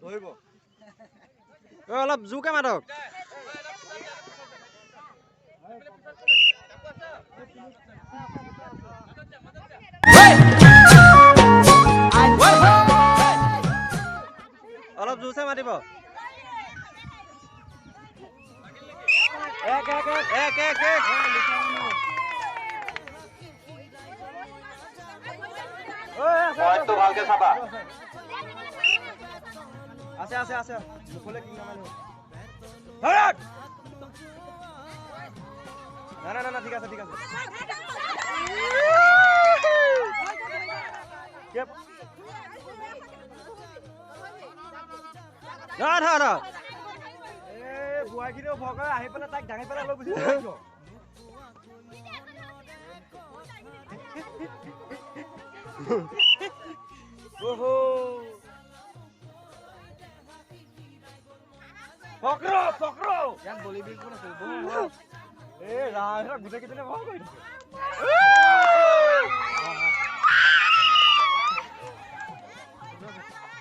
ধৰিব অলপ জোৰকে মাতক অলপ জোৰছে মাতিব এক পয়েন্টটো ভালকে চাবা আছে মুখলে কি নামানো হৰক না ঠিক আছে কেপ ধৰ এ বুৱাকিনো ভগৰ আহি পেলাই তাক ডাঙি পেলাই লৈ গুচি যাব ওহো পকৰো ইয়াত বলি বিল কোন আছে এ ৰাহৰা গুটে কিতনে ভাল কৰি থাকে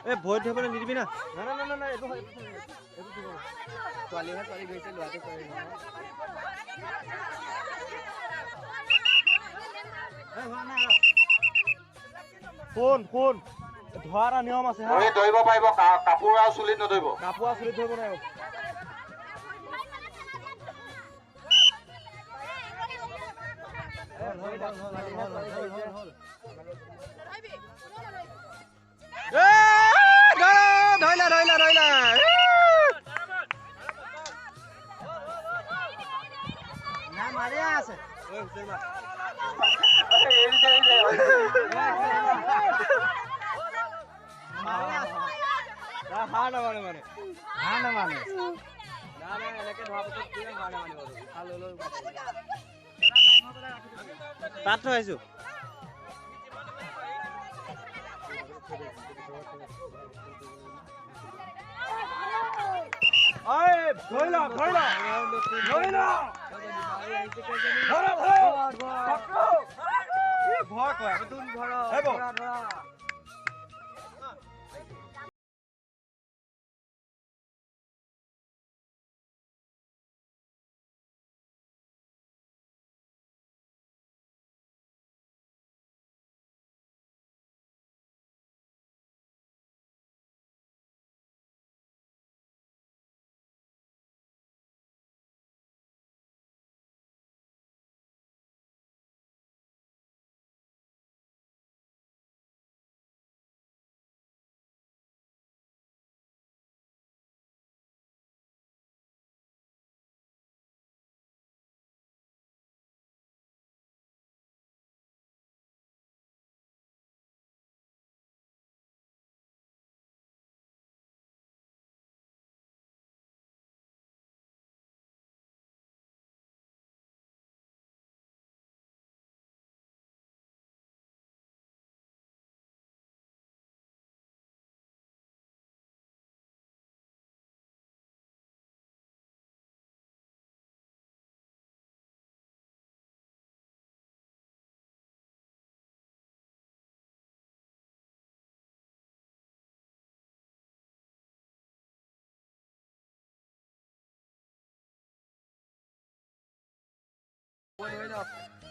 এ ভয় ধবলৈ নিদিবি না না এইটো দিব ছোৱালী গৈছে লৰাটো কৰে ফোন ধোৱাৰ নিয়ম আছে হা ধৰিব পাৰিব কাপোৰ আৰু চুলিত নধৰিব ধৰিব নাই ধৰিলা না মাৰিয়া আছে তাত থৈ আহিছো ভয় কয়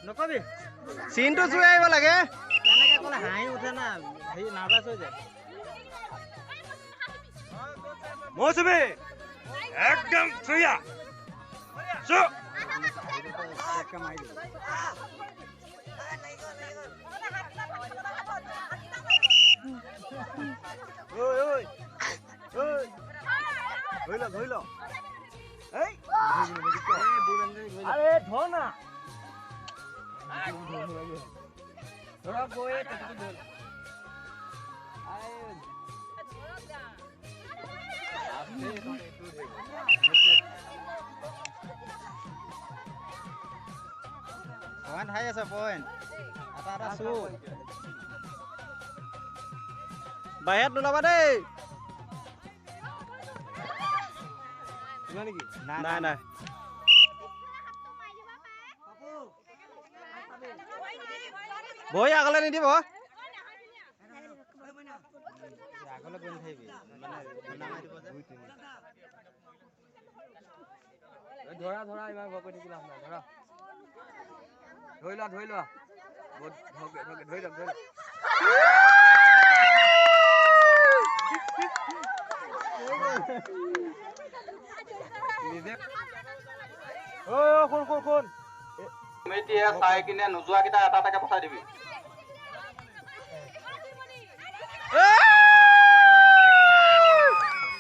নকবি চিনটো চুই আহিব লাগে তেনেকে ক'লে হাঁহি উঠে না হেৰি নাৰ্ভাছ হৈ যায় মৌচুমী একদম চুইয়া চু ধৰি ল আৰে ধৰ না ধৰা বয়ে কত ধৰ পয়েন্ট হাই আছে পয়েন্ট এটা সু বাহিৰত নোলাবা দেই নাই বহি আগলৈ নিদিব আগলৈ গৈ নাথাকিবি মানে ঠাণ্ডা মাৰি দিব যে ধৰা ধৰা ইমান ভয় কৰি থাকিলা ধৰা ধৰি লোৱা ধৰি লোৱা কোন কমিটিয়ে চাই কিনে নোযোৱা কেইটা এটা এটাকে পঠাই দিবি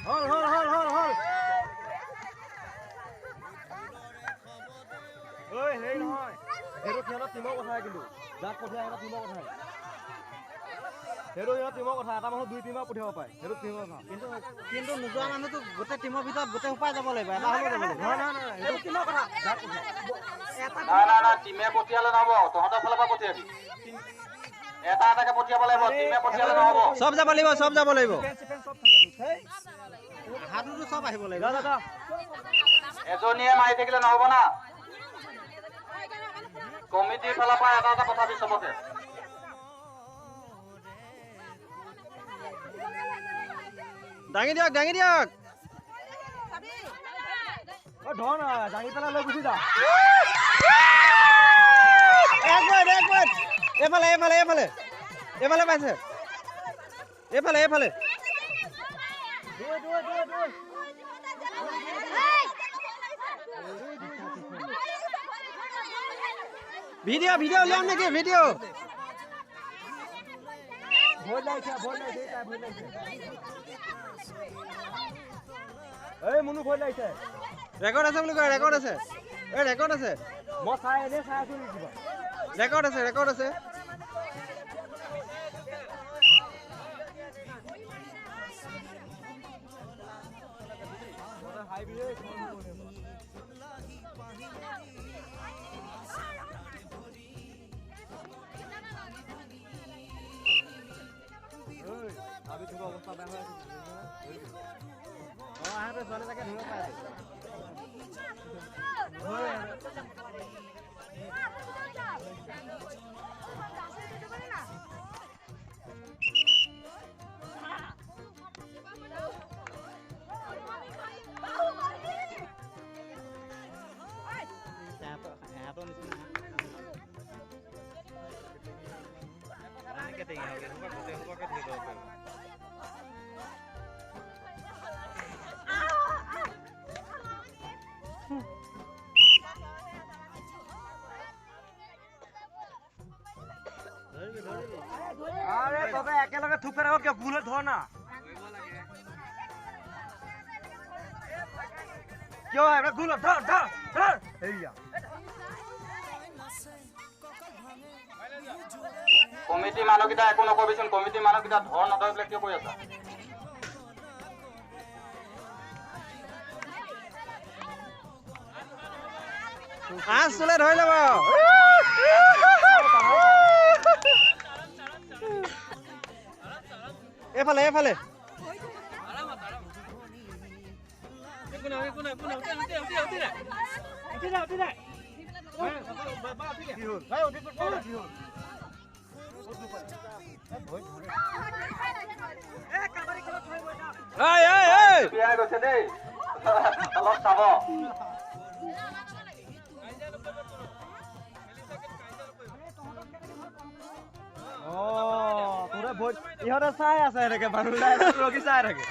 হল ঐ হেৰি নহয় সেইটো সিহঁতৰ টিমৰ কথাই কিন্তু যাক পঠিয়াই এটা টিমৰ কথাই সেইটো সিহঁতৰ টিমৰ কথা এটা মানুহ 2 টিমৰ পঠিয়াব পাৰে সেইটো টিমৰ কথা কিন্তু নোযোৱা মানুহটো গোটেই টিমৰ ভিতৰত গোটেই উপায় যাব লাগিব এটা হ'লেও যাব লাগিব নহয় সেইটো টিমৰ কথা যাক পঠিয়াই না টিমে পঠিয়ালে নহ'ব তহঁতৰ ফালৰ পৰা পঠিয়াবি এটা এটাকে পঠিয়াব লাগিব টিমে পঠিয়ালে নহ'ব সব যাব লাগিব হাতটো সব আহিব লাগিব দাদা এজনীয়ে মাৰি থাকিলে নহ'ব না কমিটিৰ ফালৰ পৰা এটা এটা পঠাবি চবকে দাঙি দিয়ক ধৰ না দাঙি পেলাই লৈ গুচি যা এক মিনিট এইফালে পাইছে এইফালে ভিডিঅ' উলিয়াম নেকি ভিডিঅ' ভয় লাগিছে এই মুনু ভয় লাগিছে ৰেকৰ্ড আছে বুলি কয় ৰেকৰ্ড আছে মই চাই আছো কিবা ৰেকৰ্ড আছে অৱস্থা বেয়া হৈ আছে ছোৱালী তাকে ধৰিব পাৰে আৰে তবে একেলগে থুপ পেলাব কিয় ভুলত ধৰ না কিয় এটা ভুলত ধৰ এইয়া কমিটি মানুহকেইটা একো নকবিচোন কমিটি মানুহকেইটা ধৰ নধৰ বিলাক কিয় কৈ আছা চলে ধৰি ল'ব এইফালে বিয়া গৈছে দেই অলপ চাব ইহঁতে চাই আছে এনেকে মানুহ ৰখি চাই থাকে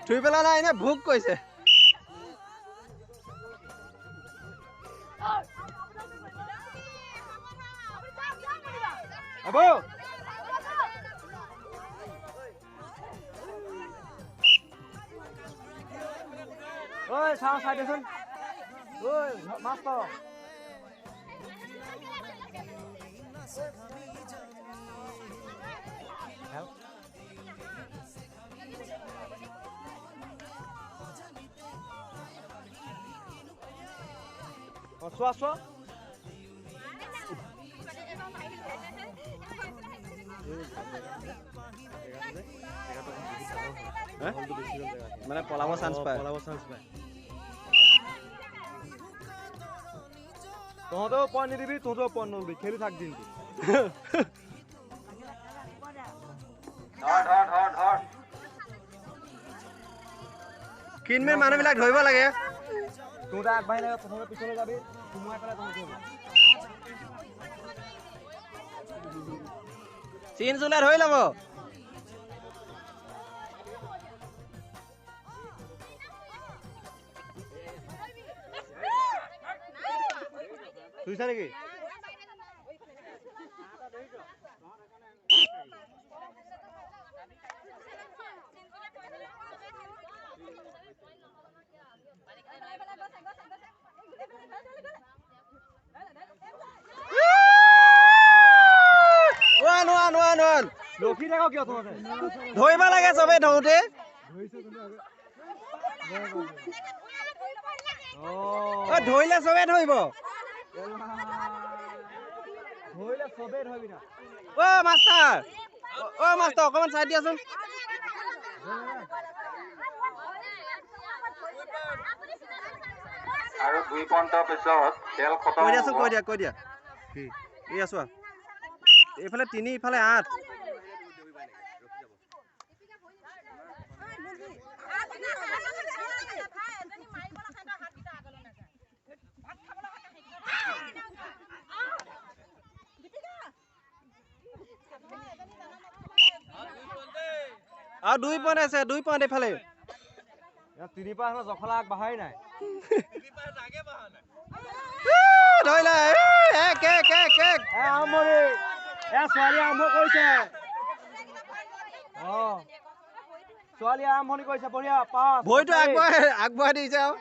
ধুই পেলা নাই এনে ভোক কৈছে আবো ঐ চাই দেচোন ঐ মাষ্টৰ চোৱা মানে পলাব চান্স পায়। তহঁতেও পইণ্ট নিদিবি, তহঁতেও পইণ্ট নলবি, খেলি থাক দিনটো। ধৰ কিনমেন মানুহবিলাক ধৰিব লাগে। তহঁতে আগবাঢ়ি লাগে, প্ৰথমে পিছলৈ যাবি, সোমোৱাই পেলাই তহঁতে চিন চুলে ধৰি ল'ব। ধৰিছা নেকি? ৰখি থাক কিয় তহঁতে? ধৰিব লাগে চবে ধৰোতে। ধৰিলে চবে ধৰিব। ধৰিলে চবে ধৰিবি না। মাষ্টাৰ অকমান চাই দিয়াচোন। আৰু 2 পইণ্টৰ পিছত খেল খতম কৈ দিয়া এই আছো এইফালে 3 ইফালে 8। আৰু 2 পইণ্ট আছে, 2 পইণ্ট এইফালে। 3 পাৰ জখলা আগবাঢ়াই নাই। ধৰিলে ছোৱালী আৰম্ভ কৰিছে। ছোৱালী আৰম্ভণি কৰিছে, বঢ়িয়া পাছ। ভৰিটো আগবঢ়াই দিছে আৰু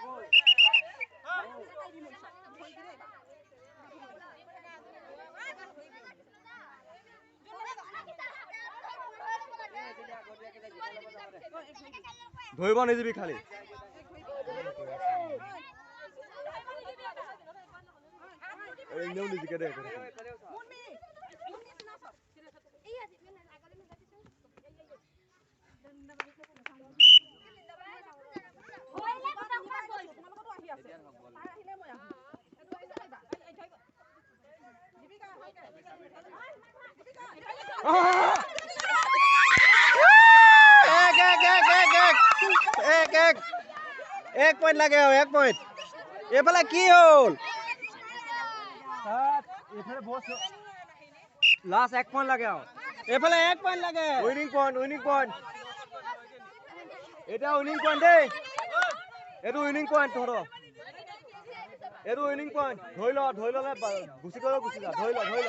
ধৰিব নিদিবি খালি। এনেও নিজিকে দে। এক পইণ্ট লাগে, 1 পইণ্ট। এইফালে কি হ'ল? লাষ্ট 1 পইণ্ট লাগে আৰু এইফালে 1 পইণ্ট লাগে। Winning point. এটা উইনিং পইণ্ট দেই। এইটো উইনিং পইণ্ট তহঁতৰ। এইটো উইনিং পইণ্ট। ধৰি ল'লে গুচি গ'লেও গুচি যা। ধৰি ল।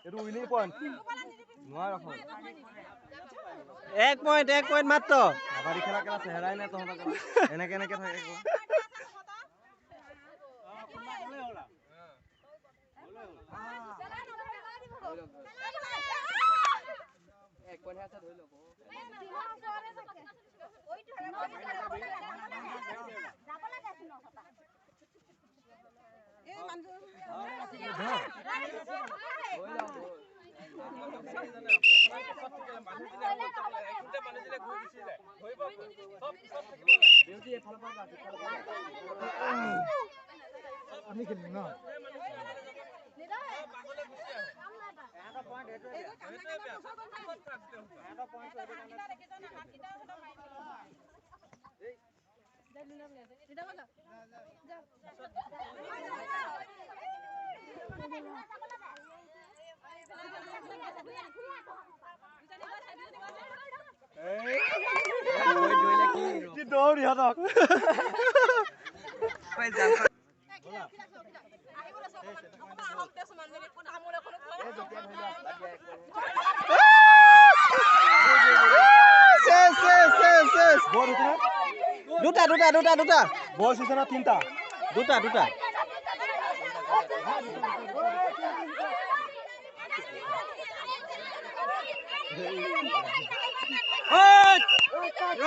এইটো উইনিং পইণ্ট। নোৱাৰ ৰখ। 1 পইণ্ট মাত্ৰ। কাবাডী খেলা চেহেৰাই নাই তহঁতৰ। এনেকে থাকে। কি দৌৰ ইহঁতক। দুটা বল হৈছে না 3টা? দুটা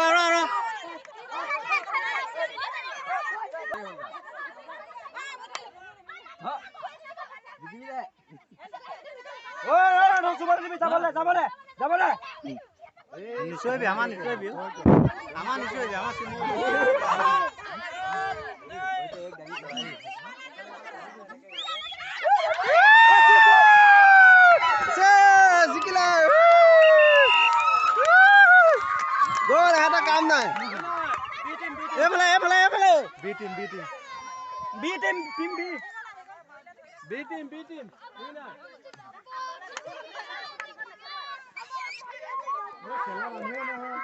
ৰ যাবলে নিশ্চয় বি আমাৰ নিশ্চয় বি আমাৰ জিকিলে গ'ল এটা কাম নাই এইফালে বি টিম খেলা মানুহে নহয়